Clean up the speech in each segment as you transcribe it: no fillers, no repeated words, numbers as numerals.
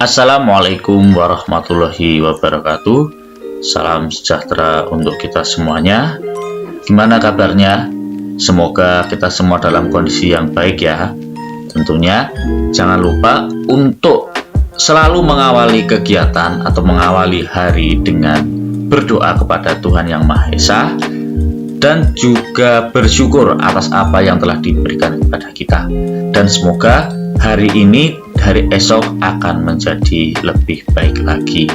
Assalamualaikum warahmatullahi wabarakatuh. Salam sejahtera untuk kita semuanya. Gimana kabarnya? Semoga kita semua dalam kondisi yang baik ya. Tentunya jangan lupa untuk selalu mengawali kegiatan atau mengawali hari dengan berdoa kepada Tuhan Yang Maha Esa dan juga bersyukur atas apa yang telah diberikan kepada kita. Dan semoga hari ini, hari esok akan menjadi lebih baik lagi.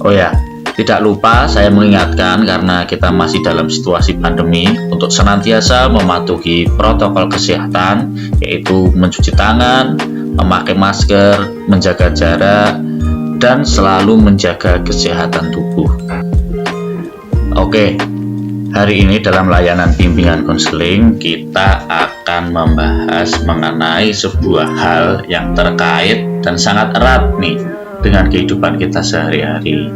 Oh ya, tidak lupa saya mengingatkan karena kita masih dalam situasi pandemi untuk senantiasa mematuhi protokol kesehatan, yaitu mencuci tangan, memakai masker, menjaga jarak, dan selalu menjaga kesehatan tubuh. Oke, hari ini dalam layanan bimbingan konseling kita akan membahas mengenai sebuah hal yang terkait dan sangat erat nih dengan kehidupan kita sehari-hari,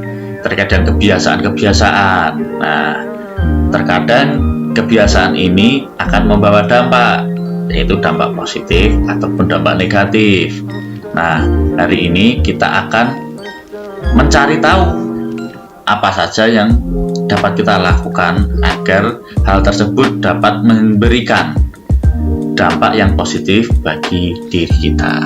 terkait dengan kebiasaan-kebiasaan. Nah, terkadang kebiasaan ini akan membawa dampak, yaitu dampak positif ataupun dampak negatif. Nah, hari ini kita akan mencari tahu apa saja yang dapat kita lakukan agar hal tersebut dapat memberikan dampak yang positif bagi diri kita.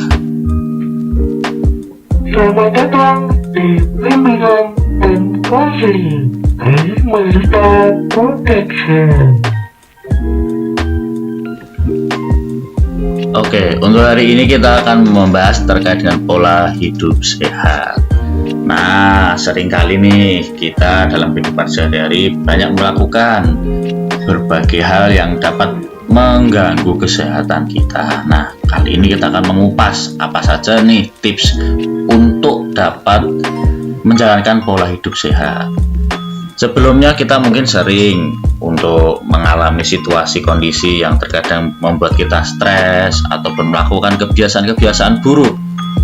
Selamat datang di bimbingan dan konseling dari Melita Protection. Oke, untuk hari ini kita akan membahas terkait dengan pola hidup sehat. Nah, seringkali nih kita dalam kehidupan sehari-hari banyak melakukan berbagai hal yang dapat mengganggu kesehatan kita. Nah, kali ini kita akan mengupas apa saja nih tips untuk dapat menjalankan pola hidup sehat. Sebelumnya kita mungkin sering untuk mengalami situasi kondisi yang terkadang membuat kita stres ataupun melakukan kebiasaan-kebiasaan buruk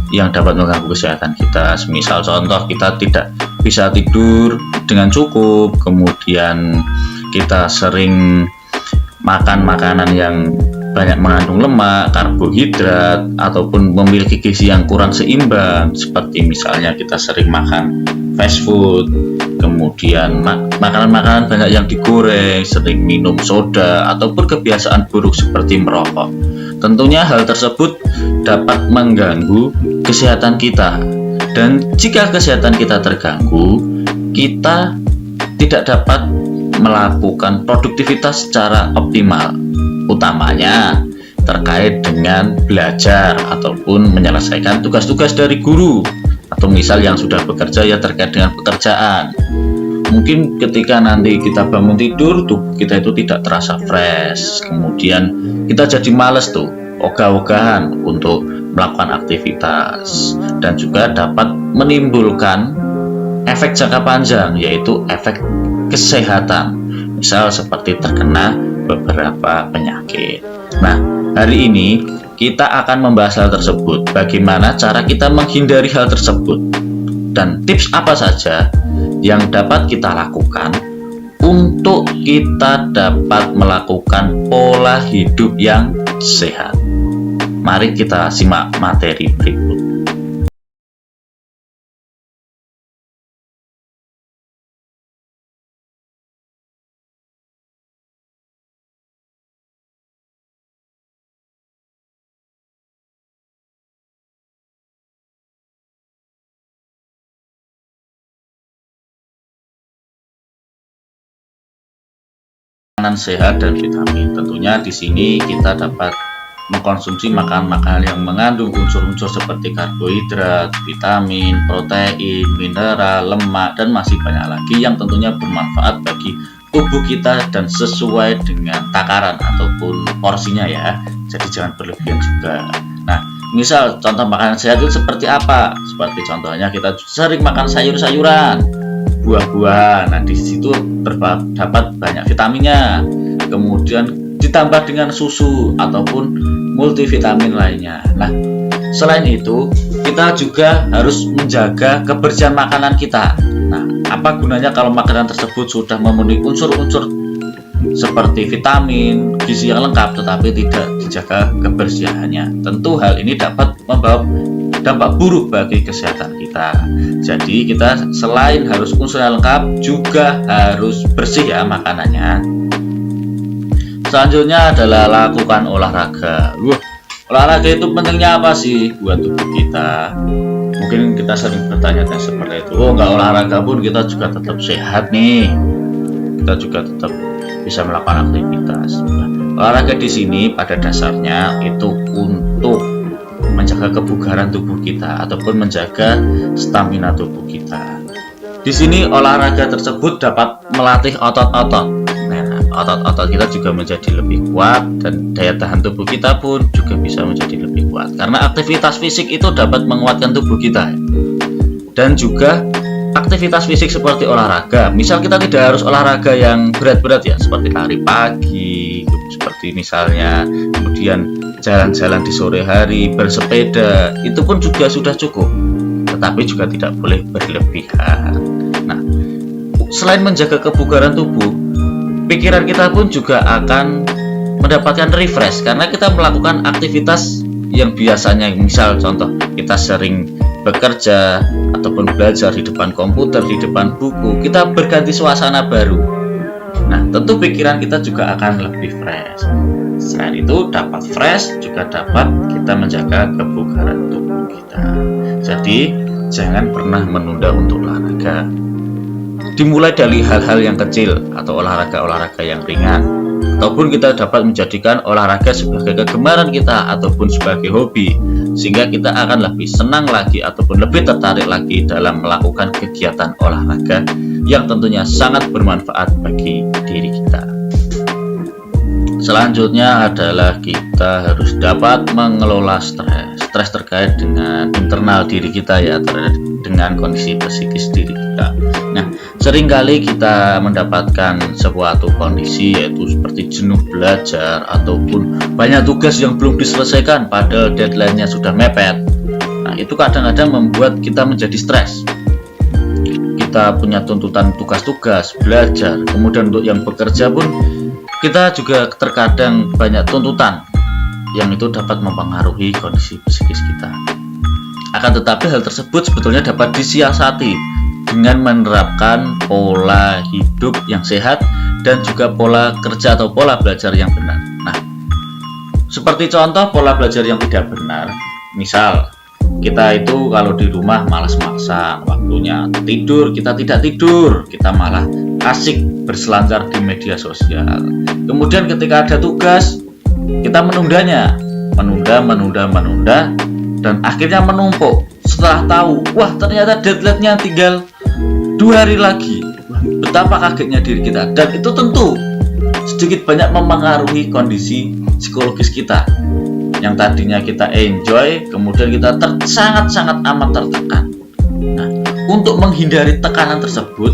yang dapat mengganggu kesehatan kita. Misal contoh, kita tidak bisa tidur dengan cukup, kemudian kita sering makan makanan yang banyak mengandung lemak, karbohidrat, ataupun memiliki gizi yang kurang seimbang, seperti misalnya kita sering makan fast food, kemudian makanan-makanan banyak yang digoreng, sering minum soda, ataupun kebiasaan buruk seperti merokok. Tentunya hal tersebut dapat mengganggu kesehatan kita, dan jika kesehatan kita terganggu, kita tidak dapat melakukan produktivitas secara optimal, utamanya terkait dengan belajar ataupun menyelesaikan tugas-tugas dari guru, atau misal yang sudah bekerja ya terkait dengan pekerjaan. Mungkin ketika nanti kita bangun tidur, tubuh kita itu tidak terasa fresh, kemudian kita jadi males tuh ogah-ogahan untuk melakukan aktivitas, dan juga dapat menimbulkan efek jangka panjang, yaitu efek kesehatan, misal seperti terkena beberapa penyakit. Nah, hari ini kita akan membahas hal tersebut, bagaimana cara kita menghindari hal tersebut, dan tips apa saja yang dapat kita lakukan untuk kita dapat melakukan pola hidup yang sehat. Mari kita simak materi berikut. Makanan sehat dan vitamin. Tentunya di sini kita dapat mengkonsumsi makanan-makanan yang mengandung unsur-unsur seperti karbohidrat, vitamin, protein, mineral, lemak, dan masih banyak lagi yang tentunya bermanfaat bagi tubuh kita dan sesuai dengan takaran ataupun porsinya ya. Jadi jangan berlebihan juga. Nah, misal contoh makanan sehat itu seperti apa? Seperti contohnya kita sering makan sayur-sayuran, buah-buahan. Nah, di situ terdapat banyak vitaminnya. Kemudian ditambah dengan susu ataupun multivitamin lainnya. Nah, selain itu kita juga harus menjaga kebersihan makanan kita. Nah, apa gunanya kalau makanan tersebut sudah memenuhi unsur-unsur seperti vitamin, gizi yang lengkap, tetapi tidak dijaga kebersihannya? Tentu hal ini dapat membawa dampak buruk bagi kesehatan kita. Jadi kita selain harus fungsional lengkap juga harus bersih ya makanannya. Selanjutnya adalah lakukan olahraga. Olahraga itu pentingnya apa sih buat tubuh kita? Mungkin kita sering bertanya seperti itu. Nggak olahraga pun kita juga tetap sehat nih. Kita juga tetap bisa melakukan aktivitas. Olahraga di sini pada dasarnya itu untuk menjaga kebugaran tubuh kita ataupun menjaga stamina tubuh kita. Di sini olahraga tersebut dapat melatih otot-otot. Nah, otot-otot kita juga menjadi lebih kuat dan daya tahan tubuh kita pun juga bisa menjadi lebih kuat. Karena aktivitas fisik itu dapat menguatkan tubuh kita. Dan juga aktivitas fisik seperti olahraga. Misal kita tidak harus olahraga yang berat-berat ya, seperti lari pagi, seperti misalnya kemudian jalan-jalan di sore hari, bersepeda, itu pun juga sudah cukup. Tetapi juga tidak boleh berlebihan. Nah, selain menjaga kebugaran tubuh, pikiran kita pun juga akan mendapatkan refresh karena kita melakukan aktivitas yang biasanya, misal contoh kita sering bekerja ataupun belajar di depan komputer, di depan buku, kita berganti suasana baru. Nah, tentu pikiran kita juga akan lebih fresh. Selain itu dapat fresh, juga dapat kita menjaga kebugaran tubuh kita. Jadi jangan pernah menunda untuk olahraga. Dimulai dari hal-hal yang kecil atau olahraga-olahraga yang ringan, ataupun kita dapat menjadikan olahraga sebagai kegemaran kita ataupun sebagai hobi, sehingga kita akan lebih senang lagi ataupun lebih tertarik lagi dalam melakukan kegiatan olahraga yang tentunya sangat bermanfaat bagi diri kita. Selanjutnya adalah kita harus dapat mengelola stres terkait dengan internal diri kita ya, dengan kondisi psikis diri kita. Nah, seringkali kita mendapatkan suatu kondisi yaitu seperti jenuh belajar ataupun banyak tugas yang belum diselesaikan padahal deadline-nya sudah mepet. Nah, itu kadang-kadang membuat kita menjadi stres. Kita punya tuntutan tugas-tugas, belajar, kemudian untuk yang bekerja pun kita juga terkadang banyak tuntutan yang itu dapat mempengaruhi kondisi psikis kita. Akan tetapi hal tersebut sebetulnya dapat disiasati dengan menerapkan pola hidup yang sehat dan juga pola kerja atau pola belajar yang benar. Nah, seperti contoh pola belajar yang tidak benar, misal kita itu kalau di rumah malas maksa waktunya tidur, kita tidak tidur, kita malah asik berselancar di media sosial. Kemudian ketika ada tugas, kita menunda, dan akhirnya menumpuk. Setelah tahu, wah ternyata deadline-nya tinggal 2 hari lagi. Betapa kagetnya diri kita. Dan itu tentu sedikit banyak mempengaruhi kondisi psikologis kita. Yang tadinya kita enjoy, kemudian kita sangat-sangat amat tertekan. Nah, untuk menghindari tekanan tersebut,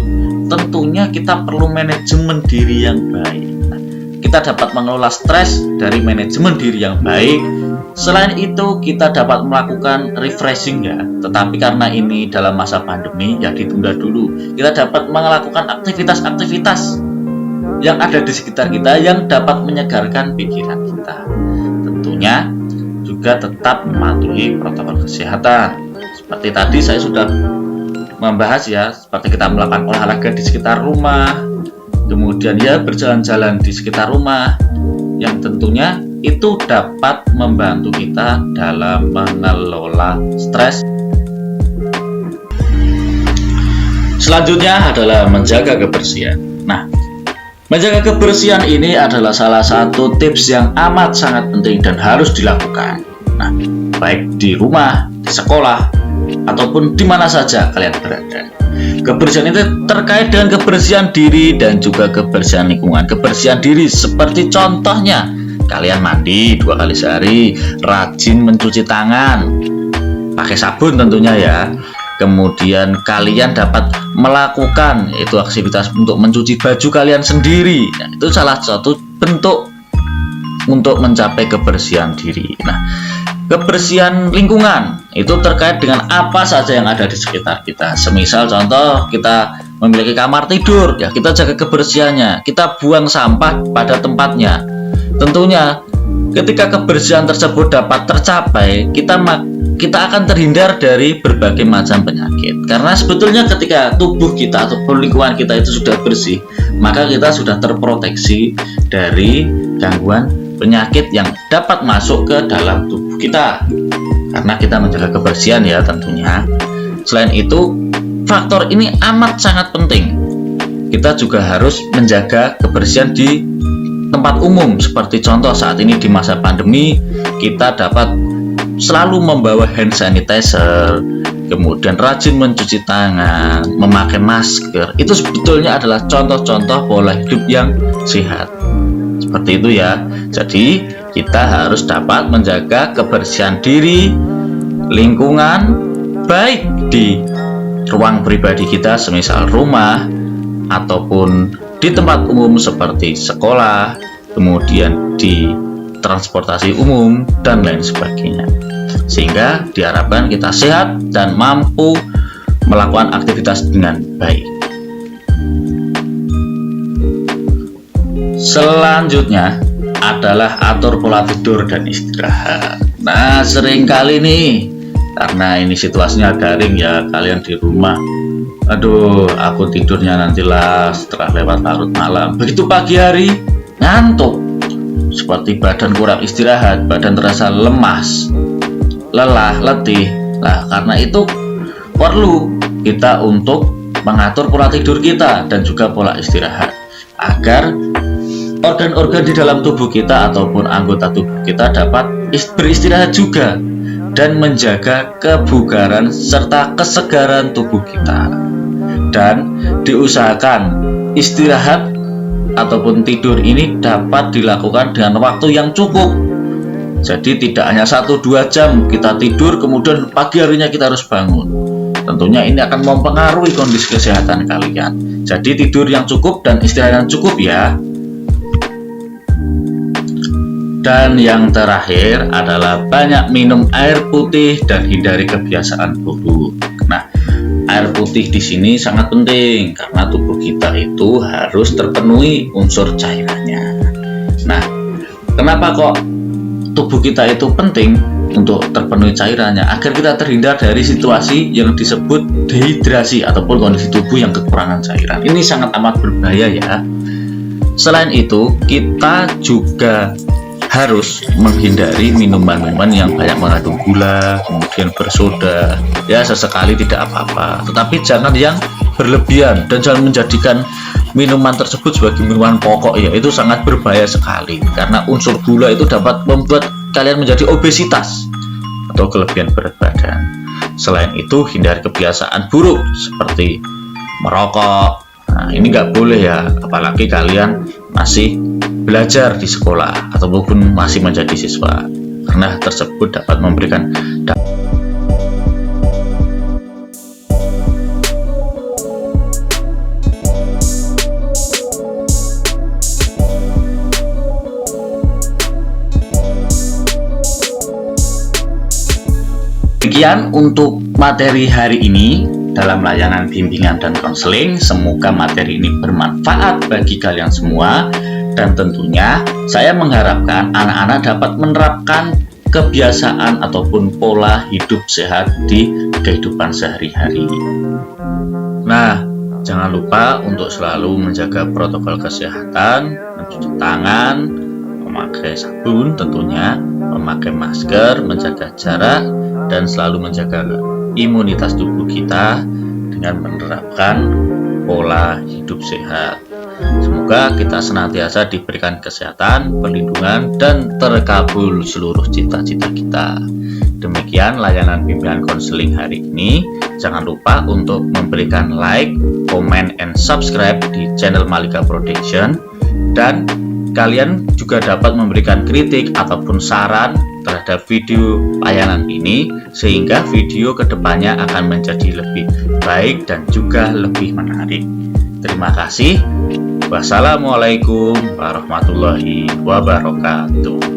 tentunya kita perlu manajemen diri yang baik. Nah, kita dapat mengelola stres dari manajemen diri yang baik. Selain itu, kita dapat melakukan refreshing ya. Tetapi karena ini dalam masa pandemi, ya ditunda dulu. Kita dapat melakukan aktivitas-aktivitas yang ada di sekitar kita yang dapat menyegarkan pikiran kita. Tentunya juga tetap mematuhi protokol kesehatan. Seperti tadi saya sudah membahas ya, seperti kita melakukan olahraga di sekitar rumah, kemudian ya berjalan-jalan di sekitar rumah, yang tentunya itu dapat membantu kita dalam mengelola stres. Selanjutnya adalah menjaga kebersihan. Nah, menjaga kebersihan ini adalah salah satu tips yang amat sangat penting dan harus dilakukan. Nah, baik di rumah, di sekolah, ataupun di mana saja kalian berada. Kebersihan itu terkait dengan kebersihan diri dan juga kebersihan lingkungan. Kebersihan diri seperti contohnya kalian mandi 2 kali sehari, rajin mencuci tangan, pakai sabun tentunya ya. Kemudian kalian dapat melakukan yaitu aktivitas untuk mencuci baju kalian sendiri. Nah, itu salah satu bentuk untuk mencapai kebersihan diri. Nah, kebersihan lingkungan itu terkait dengan apa saja yang ada di sekitar kita. Semisal contoh kita memiliki kamar tidur, ya kita jaga kebersihannya, kita buang sampah pada tempatnya. Tentunya ketika kebersihan tersebut dapat tercapai, kita kita akan terhindar dari berbagai macam penyakit. Karena sebetulnya ketika tubuh kita atau lingkungan kita itu sudah bersih, maka kita sudah terproteksi dari gangguan penyakit yang dapat masuk ke dalam tubuh kita. Karena kita menjaga kebersihan ya tentunya. Selain itu, faktor ini amat sangat penting. Kita juga harus menjaga kebersihan di tempat umum. Seperti contoh saat ini di masa pandemi, kita dapat selalu membawa hand sanitizer, kemudian rajin mencuci tangan, memakai masker. Itu sebetulnya adalah contoh-contoh pola hidup yang sehat. Seperti itu ya. Jadi kita harus dapat menjaga kebersihan diri, lingkungan, baik di ruang pribadi kita semisal rumah, ataupun di tempat umum seperti sekolah, kemudian di transportasi umum, dan lain sebagainya. Sehingga diharapkan kita sehat dan mampu melakukan aktivitas dengan baik. Selanjutnya adalah atur pola tidur dan istirahat. Nah, seringkali nih, karena ini situasinya daring ya, kalian di rumah, aduh aku tidurnya nantilah setelah lewat larut malam. Begitu pagi hari, ngantuk, seperti badan kurang istirahat, badan terasa lemas, lelah, letih. Nah, karena itu perlu kita untuk mengatur pola tidur kita dan juga pola istirahat, agar organ-organ di dalam tubuh kita ataupun anggota tubuh kita dapat beristirahat juga dan menjaga kebugaran serta kesegaran tubuh kita. Dan diusahakan istirahat ataupun tidur ini dapat dilakukan dengan waktu yang cukup. Jadi tidak hanya 1-2 jam kita tidur kemudian pagi harinya kita harus bangun. Tentunya ini akan mempengaruhi kondisi kesehatan kalian. Jadi tidur yang cukup dan istirahat yang cukup ya. Dan yang terakhir adalah banyak minum air putih dan hindari kebiasaan buruk. Nah, air putih di sini sangat penting karena tubuh kita itu harus terpenuhi unsur cairannya. Nah, kenapa kok tubuh kita itu penting untuk terpenuhi cairannya? Agar kita terhindar dari situasi yang disebut dehidrasi ataupun kondisi tubuh yang kekurangan cairan. Ini sangat amat berbahaya ya. Selain itu, kita juga harus menghindari minuman-minuman yang banyak mengandung gula, kemudian bersoda. Ya, sesekali tidak apa-apa, tetapi jangan yang berlebihan dan jangan menjadikan minuman tersebut sebagai minuman pokok ya. Itu sangat berbahaya sekali karena unsur gula itu dapat membuat kalian menjadi obesitas atau kelebihan berat badan. Selain itu, hindari kebiasaan buruk seperti merokok. Nah, ini nggak boleh ya, apalagi kalian masih belajar di sekolah ataupun masih menjadi siswa, karena tersebut dapat memberikan Demikian untuk materi hari ini dalam layanan bimbingan dan konseling. Semoga materi ini bermanfaat bagi kalian semua. Dan tentunya saya mengharapkan anak-anak dapat menerapkan kebiasaan ataupun pola hidup sehat di kehidupan sehari-hari. Nah, jangan lupa untuk selalu menjaga protokol kesehatan, mencuci tangan, memakai sabun tentunya, memakai masker, menjaga jarak, dan selalu menjaga imunitas tubuh kita dengan menerapkan pola hidup sehat. Semoga kita senantiasa diberikan kesehatan, perlindungan, dan terkabul seluruh cita-cita kita. Demikian layanan bimbingan konseling hari ini. Jangan lupa untuk memberikan like, comment, and subscribe di channel Malika Production. Dan kalian juga dapat memberikan kritik ataupun saran terhadap video layanan ini, sehingga video kedepannya akan menjadi lebih baik dan juga lebih menarik. Terima kasih. Wassalamualaikum warahmatullahi wabarakatuh.